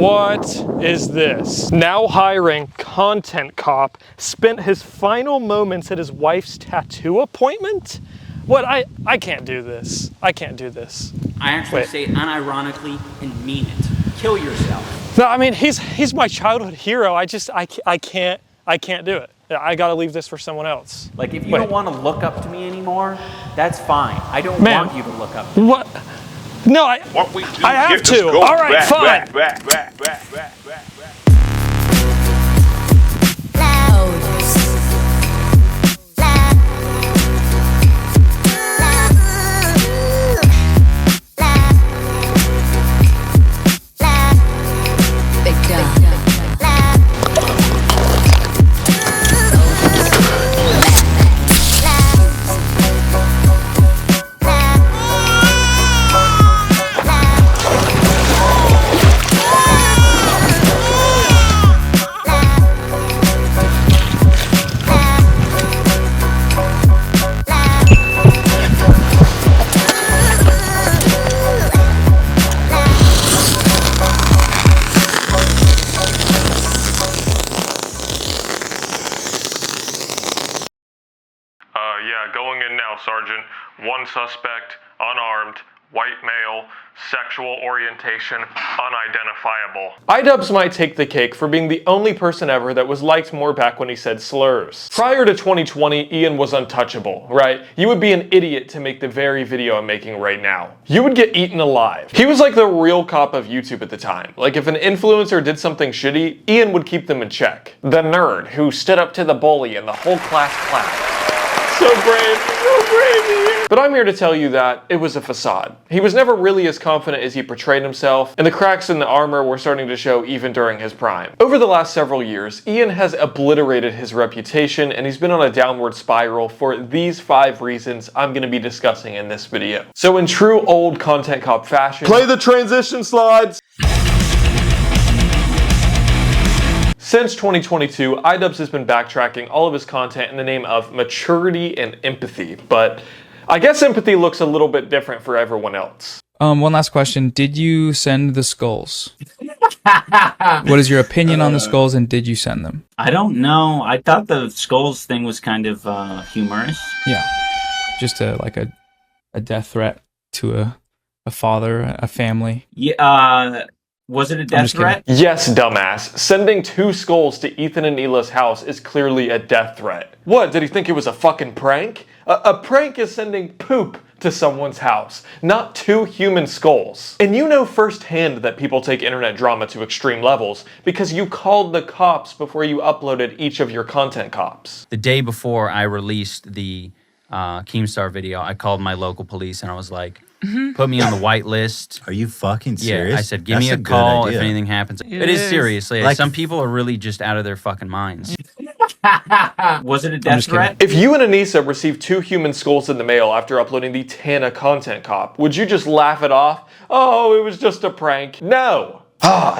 What is this? Now hiring content cop spent his final moments at his wife's tattoo appointment? What? I can't do this. I can't do this. I actually say unironically and mean it. Kill yourself. No, I mean, he's my childhood hero. I can't do it. I gotta leave this for someone else. Like, if you don't want to look up to me anymore, that's fine. I don't want you to look up to me. What? No, I have to. All right, fine. Back. Yeah, going in now, Sergeant. One suspect, unarmed, white male, sexual orientation, unidentifiable. idubbbz might take the cake for being the only person ever that was liked more back when he said slurs. Prior to 2020, Ian was untouchable, right? You would be an idiot to make the very video I'm making right now. You would get eaten alive. He was like the real cop of YouTube at the time. Like, if an influencer did something shitty, Ian would keep them in check. The nerd who stood up to the bully and the whole class clapped. So brave, Ian. But I'm here to tell you that it was a facade. He was never really as confident as he portrayed himself, and the cracks in the armor were starting to show even during his prime. Over the last several years, Ian has obliterated his reputation, and he's been on a downward spiral for these 5 reasons I'm going to be discussing in this video. So in true old content cop fashion, play the transition slides! Since 2022, idubbbz has been backtracking all of his content in the name of maturity and empathy, but I guess empathy looks a little bit different for everyone else. One last question. Did you send the skulls? What is your opinion on the skulls, and did you send them? I don't know. I thought the skulls thing was kind of humorous. Yeah. Just like a death threat to a father, a family. Yeah, was it a death threat? Yes, dumbass. Sending 2 skulls to Ethan and Hila's house is clearly a death threat. What, did he think it was a fucking prank? A prank is sending poop to someone's house, not 2 human skulls. And you know firsthand that people take internet drama to extreme levels because you called the cops before you uploaded each of your content cops. The day before I released the Keemstar video, I called my local police and I was like, put me on the white list. Are you fucking serious? Yeah, I said, give me a call if anything happens. It is seriously. Like, some people are really just out of their fucking minds. Was it a death threat? If you and Anisa received 2 human skulls in the mail after uploading the Tana content cop, would you just laugh it off? Oh, it was just a prank. No.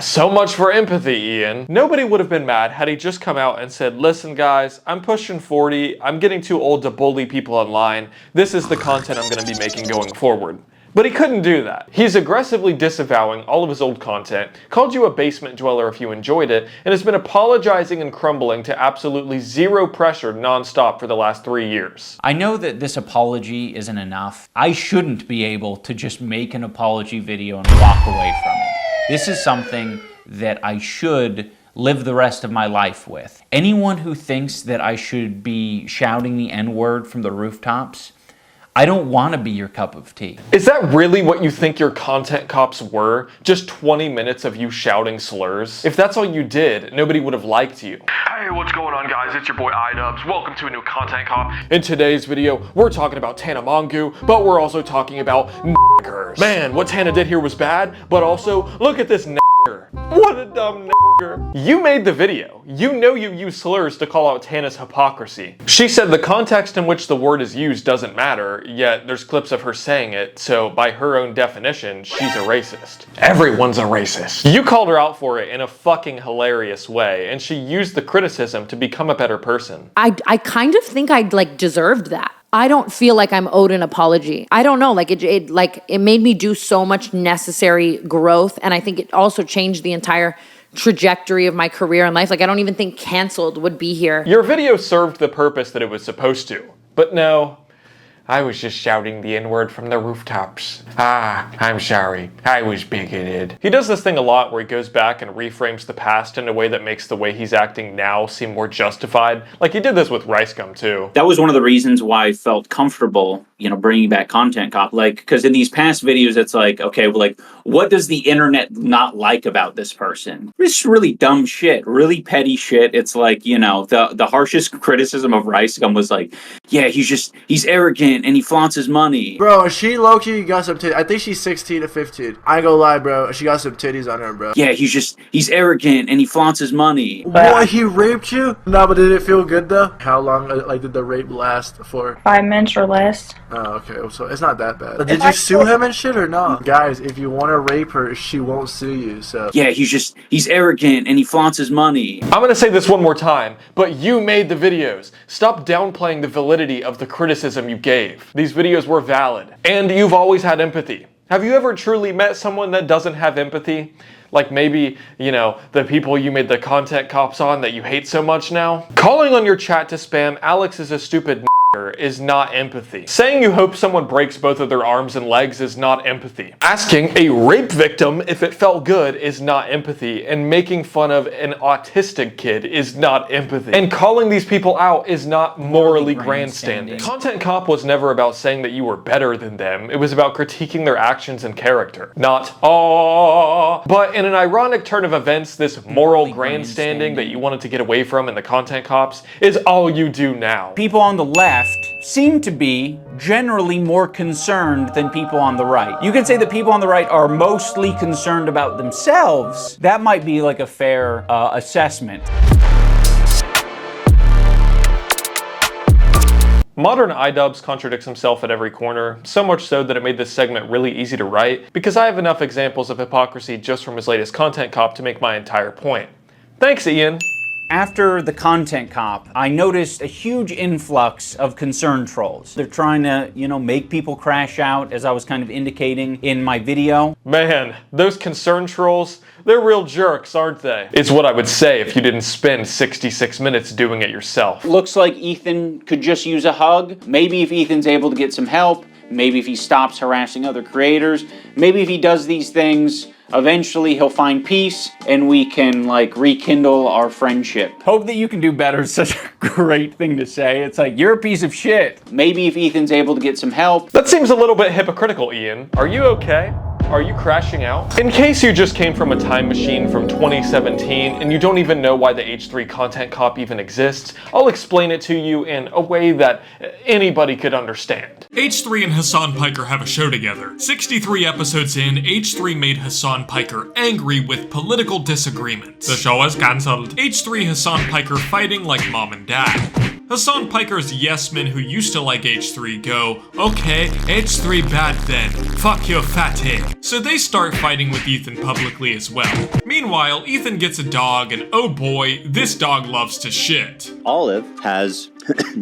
So much for empathy, Ian. Nobody would have been mad had he just come out and said, listen guys, I'm pushing 40, I'm getting too old to bully people online, this is the content I'm going to be making going forward. But he couldn't do that. He's aggressively disavowing all of his old content, called you a basement dweller if you enjoyed it, and has been apologizing and crumbling to absolutely zero pressure nonstop for the last 3 years. I know that this apology isn't enough. I shouldn't be able to just make an apology video and walk away from it. This is something that I should live the rest of my life with. Anyone who thinks that I should be shouting the N-word from the rooftops, I don't want to be your cup of tea. Is that really what you think your content cops were? Just 20 minutes of you shouting slurs? If that's all you did, nobody would have liked you. Hey, what's going on, guys? It's your boy idubbbz. Welcome to a new content cop. In today's video, we're talking about Tana Mongeau, but we're also talking about n***ers. Man, what Tana did here was bad, but also, look at this n***er. What a dumb n***er. You made the video. You know you use slurs to call out Tana's hypocrisy. She said the context in which the word is used doesn't matter, yet there's clips of her saying it, so by her own definition, she's a racist. Everyone's a racist. You called her out for it in a fucking hilarious way, and she used the criticism to become a better person. I kind of think I deserved that. I don't feel like I'm owed an apology. I don't know, like it made me do so much necessary growth, and I think it also changed the entire trajectory of my career and life. Like I don't even think canceled would be here. Your video served the purpose that it was supposed to, but no. I was just shouting the N-word from the rooftops. I'm sorry. I was bigoted. He does this thing a lot where he goes back and reframes the past in a way that makes the way he's acting now seem more justified. Like he did this with Rice Gum too. That was one of the reasons why I felt comfortable, bringing back Content Cop. Like, because in these past videos, it's like, okay, well, like, what does the internet not like about this person? It's really dumb shit, really petty shit. It's like, the harshest criticism of Rice Gum was like, yeah, he's arrogant and he flaunts his money. Bro, she low-key got some titties. I think she's 16 to 15. I ain't gonna lie, bro. She got some titties on her, bro. Yeah, he's arrogant and he flaunts his money. What, he raped you? No, but did it feel good though? How long, did the rape last for? 5 minutes or less. Oh, okay. So it's not that bad. Did you sue him and shit or no? Guys, if you want to rape her, she won't sue you, so. Yeah, he's arrogant and he flaunts his money. I'm gonna say this one more time, but you made the videos. Stop downplaying the validity of the criticism you gave. These videos were valid, and you've always had empathy. Have you ever truly met someone that doesn't have empathy? Like maybe, the people you made the content cops on that you hate so much now? Calling on your chat to spam Alex is a stupid is not empathy. Saying you hope someone breaks both of their arms and legs is not empathy. Asking a rape victim if it felt good is not empathy, and making fun of an autistic kid is not empathy. And calling these people out is not morally grandstanding. Content Cop was never about saying that you were better than them. It was about critiquing their actions and character. Not, but in an ironic turn of events, this moral grandstanding that you wanted to get away from in the Content Cops is all you do now. People on the left seem to be generally more concerned than people on the right. You can say that people on the right are mostly concerned about themselves. That might be like a fair assessment. Modern idubbbz contradicts himself at every corner, so much so that it made this segment really easy to write, because I have enough examples of hypocrisy just from his latest Content Cop to make my entire point. Thanks, Ian. After the Content Cop, I noticed a huge influx of concern trolls. They're trying to, make people crash out, as I was kind of indicating in my video. Man, those concern trolls, they're real jerks, aren't they? It's what I would say if you didn't spend 66 minutes doing it yourself. Looks like Ethan could just use a hug. Maybe if Ethan's able to get some help, maybe if he stops harassing other creators, maybe if he does these things, eventually he'll find peace and we can rekindle our friendship. Hope that you can do better is such a great thing to say. It's like, you're a piece of shit. Maybe if Ethan's able to get some help. That seems a little bit hypocritical, Ian. Are you okay? Are you crashing out? In case you just came from a time machine from 2017 and you don't even know why the H3 Content Cop even exists, I'll explain it to you in a way that anybody could understand. H3 and Hassan Piker have a show together. 63 episodes in, H3 made Hassan Piker angry with political disagreements. The show is cancelled. H3 Hassan Piker fighting like mom and dad. Hassan Piker's yes men who used to like H3 go, okay, H3 bad then, fuck your fat head. So they start fighting with Ethan publicly as well. Meanwhile, Ethan gets a dog and oh boy, this dog loves to shit. Olive has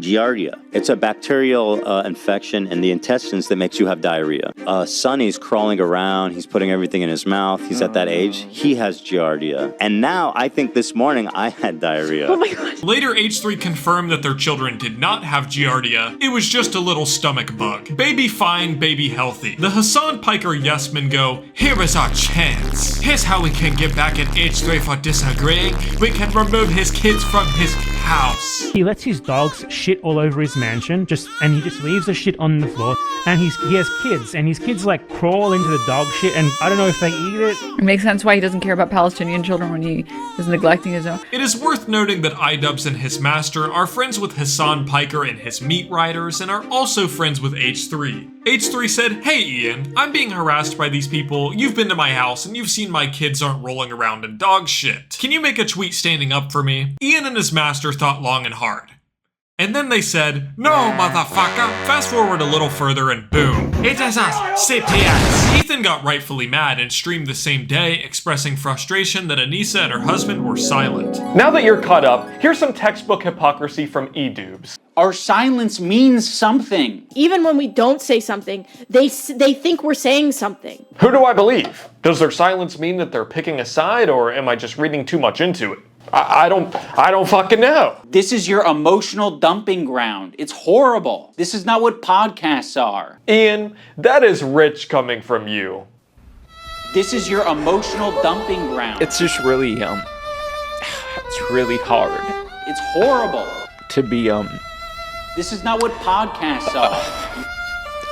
Giardia. It's a bacterial infection in the intestines that makes you have diarrhea. Sonny's crawling around. He's putting everything in his mouth. He's at that age. He has Giardia. And now, I think this morning, I had diarrhea. Oh my God. Later, H3 confirmed that their children did not have Giardia. It was just a little stomach bug. Baby fine, baby healthy. The Hassan Piker yes men go, here is our chance. Here's how we can get back at H3 for disagreeing. We can remove his kids from his house. He lets his dogs shit all over his mansion, and he just leaves the shit on the floor, and he has kids, and his kids crawl into the dog shit, and I don't know if they eat it. It makes sense why he doesn't care about Palestinian children when he is neglecting his own. It is worth noting that idubbbz and his master are friends with Hassan Piker and his meat riders, and are also friends with H3. H3 said, hey Ian, I'm being harassed by these people, you've been to my house, and you've seen my kids aren't rolling around in dog shit. Can you make a tweet standing up for me? Ian and his master thought long and hard. And then they said, no, motherfucker. Fast forward a little further and boom. It is us, CPS. Ethan got rightfully mad and streamed the same day, expressing frustration that Anisa and her husband were silent. Now that you're caught up, here's some textbook hypocrisy from idubbbz. Our silence means something. Even when we don't say something, they think we're saying something. Who do I believe? Does their silence mean that they're picking a side, or am I just reading too much into it? I don't fucking know. This is your emotional dumping ground. It's horrible. This is not what podcasts are. Ian, that is rich coming from you. This is your emotional dumping ground. It's just really, it's really hard. It's horrible. To be, This is not what podcasts are.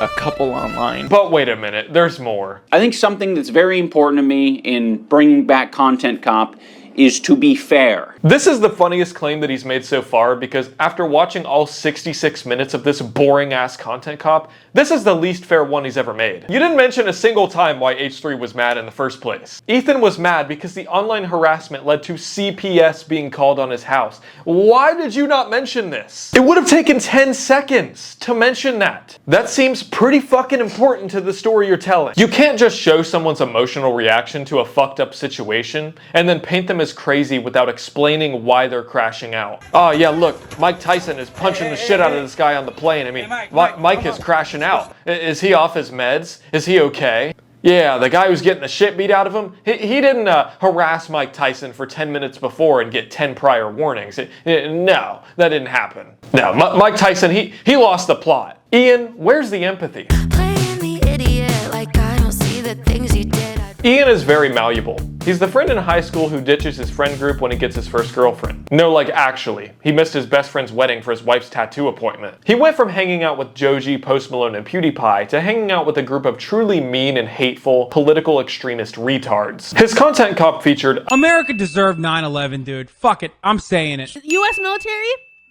A couple online. But wait a minute, there's more. I think something that's very important to me in bringing back Content Cop is to be fair. This is the funniest claim that he's made so far, because after watching all 66 minutes of this boring ass Content Cop, this is the least fair one he's ever made. You didn't mention a single time why H3 was mad in the first place. Ethan was mad because the online harassment led to CPS being called on his house. Why did you not mention this? It would have taken 10 seconds to mention that. That seems pretty fucking important to the story you're telling. You can't just show someone's emotional reaction to a fucked up situation and then paint them as crazy without explaining why they're crashing out. Oh yeah, look, Mike Tyson is punching the shit out of this guy on the plane. I mean, Mike is crashing out. Is he off his meds? Is he okay? Yeah, the guy who's getting the shit beat out of him, he didn't harass Mike Tyson for 10 minutes before and get 10 prior warnings. No, that didn't happen. No, Mike Tyson, he lost the plot. Ian, where's the empathy? Playing the idiot like I don't see the things you did. Ian is very malleable. He's the friend in high school who ditches his friend group when he gets his first girlfriend. No, like actually. He missed his best friend's wedding for his wife's tattoo appointment. He went from hanging out with Joji, Post Malone, and PewDiePie to hanging out with a group of truly mean and hateful, political extremist retards. His Content Cop featured America deserved 9/11, dude. Fuck it. I'm saying it. U.S. military?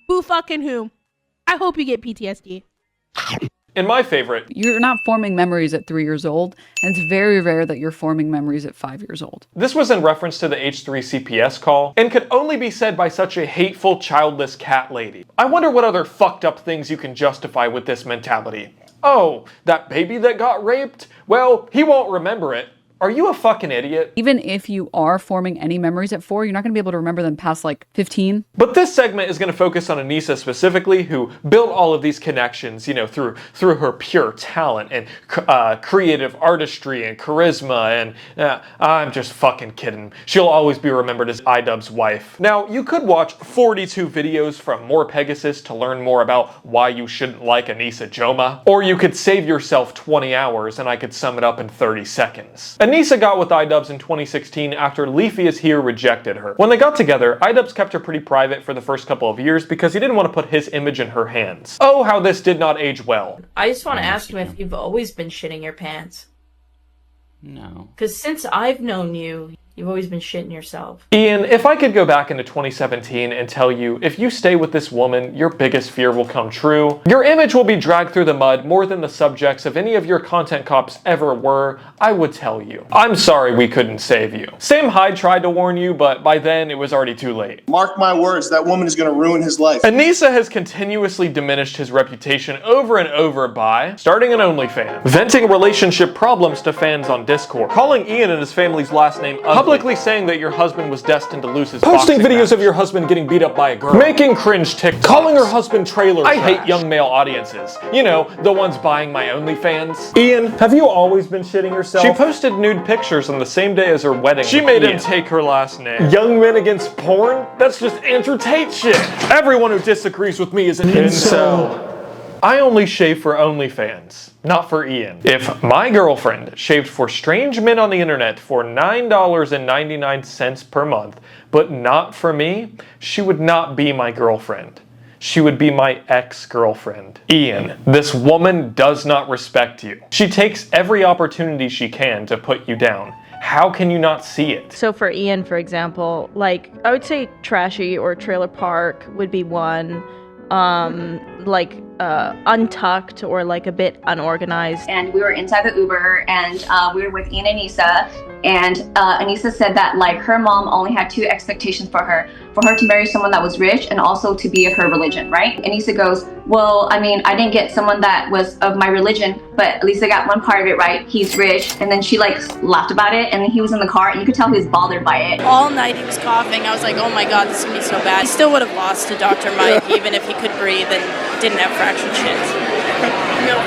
Boo fucking who? I hope you get PTSD. And my favorite, You're not forming memories at 3 years old, and it's very rare that you're forming memories at 5 years old. this was in reference to the H3 CPS call, and could only be said by such a hateful, childless cat lady. I wonder what other fucked up things you can justify with this mentality. Oh, that baby that got raped? Well, he won't remember it. Are you a fucking idiot? Even if you are forming any memories at 4, you're not going to be able to remember them past like 15. But this segment is going to focus on Anisa specifically, who built all of these connections, you know, through her pure talent and creative artistry and charisma, and I'm just fucking kidding. She'll always be remembered as idubbbz wife. Now, you could watch 42 videos from More Pegasus to learn more about why you shouldn't like Anisa Joma, or you could save yourself 20 hours and I could sum it up in 30 seconds. Anisa got with idubbbz in 2016 after Leafy Is Here rejected her. When they got together, idubbbz kept her pretty private for the first couple of years because he didn't want to put his image in her hands. Oh, how this did not age well. I just want to ask him if you've always been shitting your pants. No. Because since I've known you, you've always been shitting yourself. Ian, if I could go back into 2017 and tell you, if you stay with this woman, your biggest fear will come true. Your image will be dragged through the mud more than the subjects of any of your Content Cops ever were, I would tell you. I'm sorry we couldn't save you. Sam Hyde tried to warn you, but by then it was already too late. Mark my words, that woman is going to ruin his life. Anisa has continuously diminished his reputation over and over by starting an OnlyFans, venting relationship problems to fans on Discord, calling Ian and his family's last name ugly, publicly saying that your husband was destined to lose his posting videos of your husband getting beat up by a girl, making cringe TikToks, calling her husband trailer trash. I hate young male audiences. You know, the ones buying my OnlyFans. Ian, have you always been shitting yourself? She posted nude pictures on the same day as her wedding. She made him take her last name. Young men against porn? That's just Andrew Tate shit. Everyone who disagrees with me is an incel. I only shave for OnlyFans, not for Ian. If my girlfriend shaved for strange men on the internet for $9.99 per month, but not for me, she would not be my girlfriend. She would be my ex-girlfriend. Ian, this woman does not respect you. She takes every opportunity she can to put you down. How can you not see it? So for Ian, for example, like, I would say Trashy or Trailer Park would be one. Like, untucked or like a bit unorganized. And we were inside the Uber, and we were with Ian and Anisa, and Anisa said that like her mom only had 2 expectations for her to marry someone that was rich and also to be of her religion, right? Anisa goes, well, I mean, I didn't get someone that was of my religion, but at least I got one part of it right. He's rich. And then she like laughed about it, and then he was in the car, and you could tell he was bothered by it. All night he was coughing. I was like, oh my God, this is gonna be so bad. He still would have lost to Dr. Mike, even if he could breathe and didn't have fractured shins. No.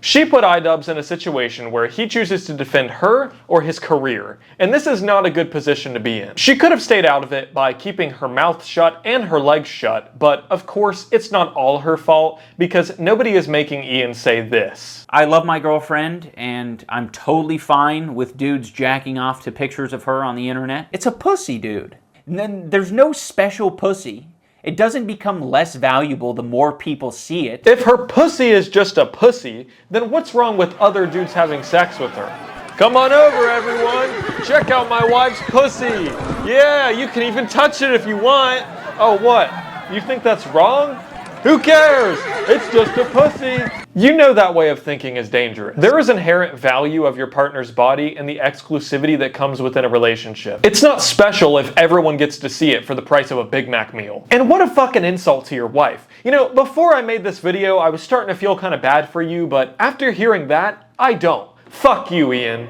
She put idubbbz in a situation where he chooses to defend her or his career, and this is not a good position to be in. She could have stayed out of it by keeping her mouth shut and her legs shut, but of course it's not all her fault because nobody is making Ian say this. I love my girlfriend, and I'm totally fine with dudes jacking off to pictures of her on the internet. It's a pussy, dude. And then there's no special pussy. It doesn't become less valuable the more people see it. If her pussy is just a pussy, then what's wrong with other dudes having sex with her? Come on over, everyone. Check out my wife's pussy. Yeah, you can even touch it if you want. Oh, what? You think that's wrong? Who cares? It's just a pussy. You know that way of thinking is dangerous. There is inherent value of your partner's body and the exclusivity that comes within a relationship. It's not special if everyone gets to see it for the price of a Big Mac meal. And what a fucking insult to your wife. You know, before I made this video, I was starting to feel kind of bad for you, but after hearing that, I don't. Fuck you, Ian.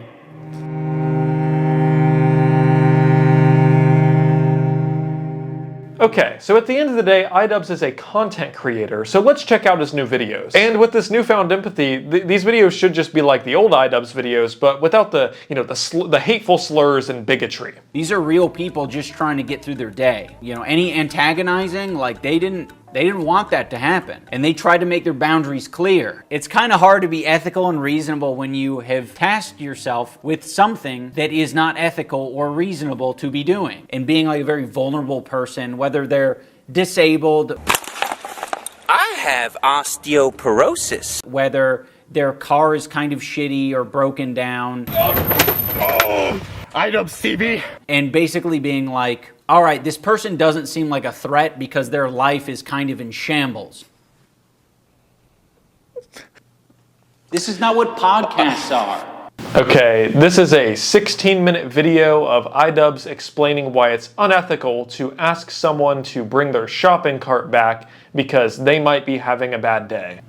Okay, so at the end of the day, idubbbz is a content creator, so let's check out his new videos. And with this newfound empathy, these videos should just be like the old idubbbz videos, but without the, you know, the hateful slurs and bigotry. These are real people just trying to get through their day. You know, any antagonizing, like they didn't want that to happen. And they tried to make their boundaries clear. It's kind of hard to be ethical and reasonable when you have tasked yourself with something that is not ethical or reasonable to be doing. And being like a very vulnerable person, whether they're disabled, I have osteoporosis. Whether their car is kind of shitty or broken down. idubbbz TV. And basically being like, all right, this person doesn't seem like a threat because their life is kind of in shambles. This is not what podcasts are. Okay, this is a 16-minute video of idubbbz explaining why it's unethical to ask someone to bring their shopping cart back because they might be having a bad day.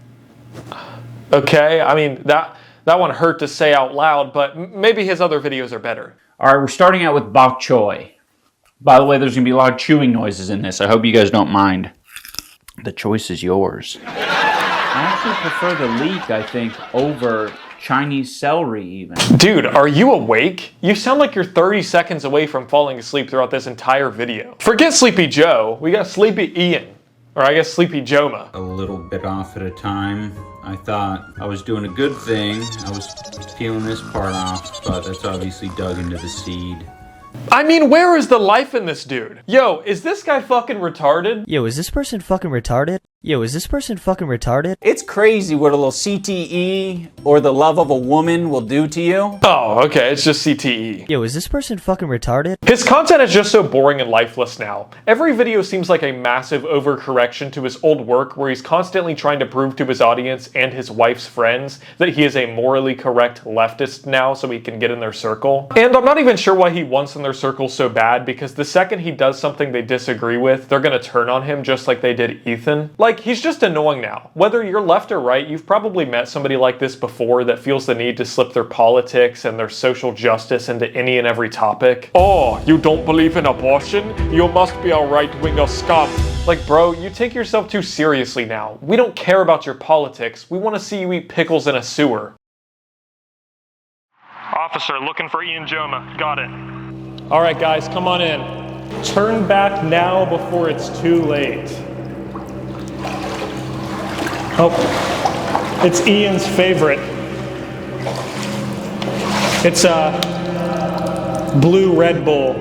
Okay, I mean, that one hurt to say out loud, but maybe his other videos are better. All right, we're starting out with bok choy. By the way, there's going to be a lot of chewing noises in this. I hope you guys don't mind. The choice is yours. I actually prefer the leek, I think, over Chinese celery even. Dude, are you awake? You sound like you're 30 seconds away from falling asleep throughout this entire video. Forget Sleepy Joe. We got Sleepy Ian. Or I guess Sleepy Joma. A little bit off at a time. I thought I was doing a good thing. I was peeling this part off, but that's obviously dug into the seed. I mean, where is the life in this dude? Yo, is this guy fucking retarded? Yo, is this person fucking retarded? Yo, is this person fucking retarded? It's crazy what a little CTE or the love of a woman will do to you. Oh, okay, it's just CTE. Yo, is this person fucking retarded? His content is just so boring and lifeless now. Every video seems like a massive overcorrection to his old work where he's constantly trying to prove to his audience and his wife's friends that he is a morally correct leftist now so he can get in their circle. And I'm not even sure why he wants in their circle so bad, because the second he does something they disagree with, they're gonna turn on him just like they did Ethan. Like, he's just annoying now. Whether you're left or right, you've probably met somebody like this before that feels the need to slip their politics and their social justice into any and every topic. Oh, you don't believe in abortion? You must be a right-winger scum. Like, bro, you take yourself too seriously now. We don't care about your politics. We want to see you eat pickles in a sewer. Officer, looking for Ian Joma. Got it. All right, guys, come on in. Turn back now before it's too late. Oh, it's Ian's favorite. It's a blue Red Bull.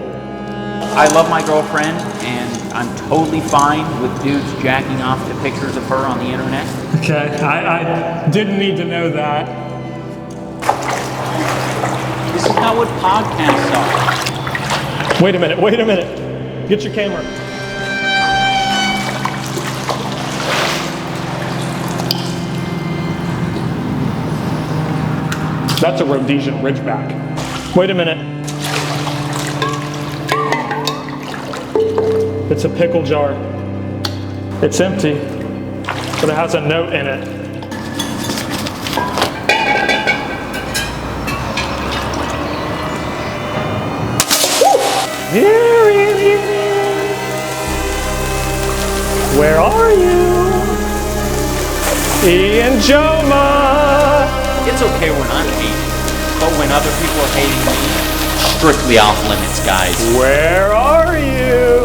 I love my girlfriend, and I'm totally fine with dudes jacking off to pictures of her on the internet. Okay, I didn't need to know that. This is not what podcasts are. Wait a minute. Get your camera. That's a Rhodesian Ridgeback. Wait a minute. It's a pickle jar. It's empty, but it has a note in it. Here it is. Where are you? Ian Joma. It's okay when I'm hating, but when other people are hating me, strictly off limits, guys. Where are you?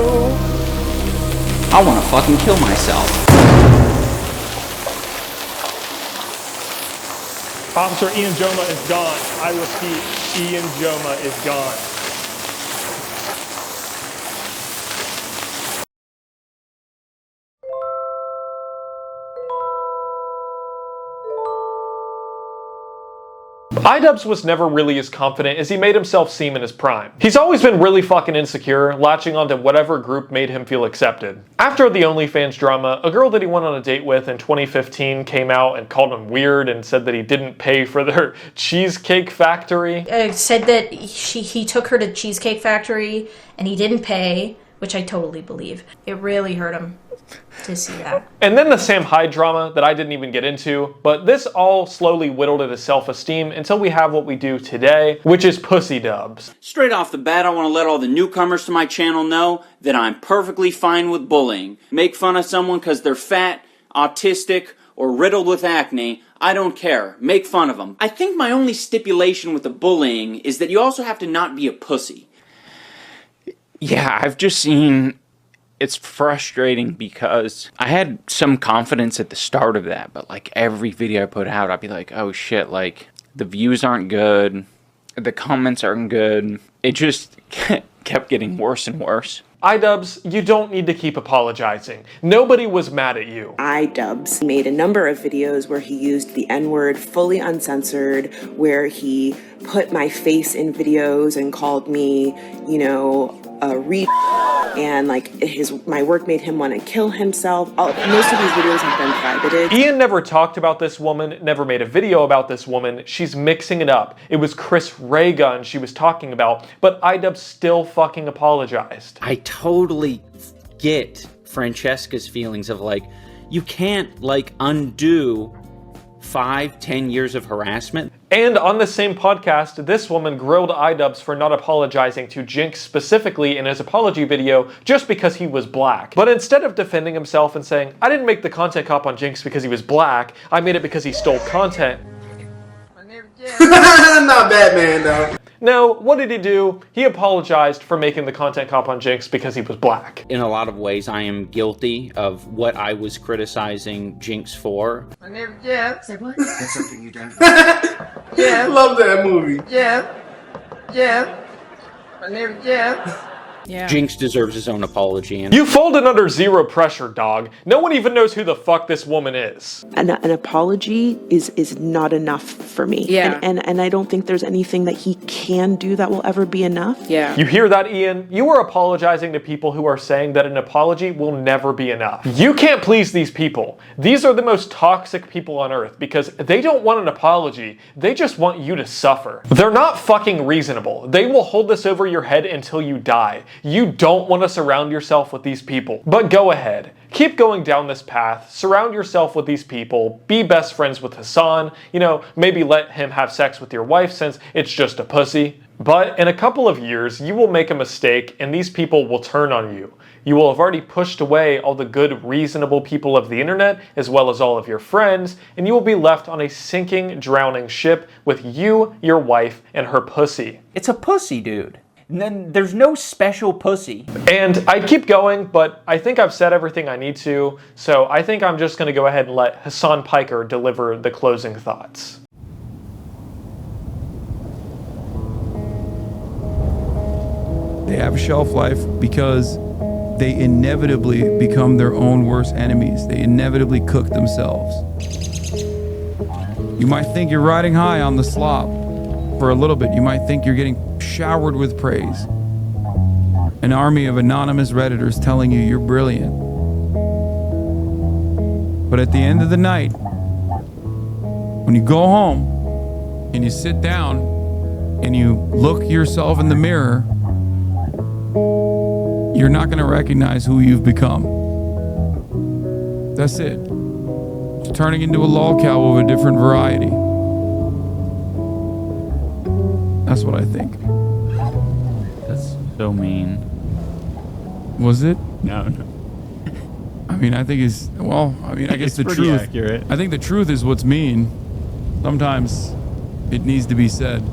I want to fucking kill myself. Officer Ian Joma is gone. I repeat, Ian Joma is gone. idubbbz was never really as confident as he made himself seem in his prime. He's always been really fucking insecure, latching onto whatever group made him feel accepted. After the OnlyFans drama, a girl that he went on a date with in 2015 came out and called him weird and said that he didn't pay for their Cheesecake Factory. Said that he took her to Cheesecake Factory and he didn't pay, which I totally believe. It really hurt him to see that. And then the Sam Hyde drama that I didn't even get into, but this all slowly whittled at his self-esteem until we have what we do today, which is pussy dubs. Straight off the bat, I want to let all the newcomers to my channel know that I'm perfectly fine with bullying. Make fun of someone because they're fat, autistic, or riddled with acne, I don't care. Make fun of them. I think my only stipulation with the bullying is that you also have to not be a pussy. Yeah, I've just seen... It's frustrating because I had some confidence at the start of that, but like every video I put out, I'd be like, oh shit, like the views aren't good, the comments aren't good. It just kept getting worse and worse. idubbbz, you don't need to keep apologizing. Nobody was mad at you. idubbbz made a number of videos where he used the N-word fully uncensored, where he put my face in videos and called me, you know, a and like my work made him want to kill himself. Most of these videos have been privated. Ian never talked about this woman, never made a video about this woman. She's mixing it up. It was Chris Ray Gun she was talking about, but idubbbz still fucking apologized. I totally get Francesca's feelings of like, you can't like undo 5-10 years of harassment. And on the same podcast, this woman grilled idubbbz for not apologizing to Jinx specifically in his apology video just because he was black. But instead of defending himself and saying, I didn't make the content cop on Jinx because he was black, I made it because he stole content. Not Batman though. No, what did he do? He apologized for making the content cop on Jinx because he was black. In a lot of ways, I am guilty of what I was criticizing Jinx for. My name is Jeff. Say what? That's something you done. Yeah, love that movie. Jeff. My name is Jeff. Yeah. Jinx deserves his own apology. And you folded under zero pressure, dog. No one even knows who the fuck this woman is. An apology is not enough for me. Yeah. And I don't think there's anything that he can do that will ever be enough. Yeah. You hear that, Ian? You are apologizing to people who are saying that an apology will never be enough. You can't please these people. These are the most toxic people on earth because they don't want an apology. They just want you to suffer. They're not fucking reasonable. They will hold this over your head until you die. You don't want to surround yourself with these people. But go ahead. Keep going down this path. Surround yourself with these people. Be best friends with Hassan. You know, maybe let him have sex with your wife since it's just a pussy. But in a couple of years, you will make a mistake and these people will turn on you. You will have already pushed away all the good, reasonable people of the internet, as well as all of your friends, and you will be left on a sinking, drowning ship with you, your wife, and her pussy. It's a pussy, dude. And then there's no special pussy. And I'd keep going, but I think I've said everything I need to, so I think I'm just going to go ahead and let Hassan Piker deliver the closing thoughts. They have a shelf life because they inevitably become their own worst enemies. They inevitably cook themselves. You might think you're riding high on the slop for a little bit. You might think you're getting showered with praise. An army of anonymous Redditors telling you you're brilliant. But at the end of the night, when you go home and you sit down and you look yourself in the mirror, you're not going to recognize who you've become. That's it. It's turning into a lolcow of a different variety. That's what I think. That's so mean. Was it? No. I mean, I think it's, well, I mean, I guess It's the pretty truth. accurate. I think the truth is what's mean. Sometimes it needs to be said.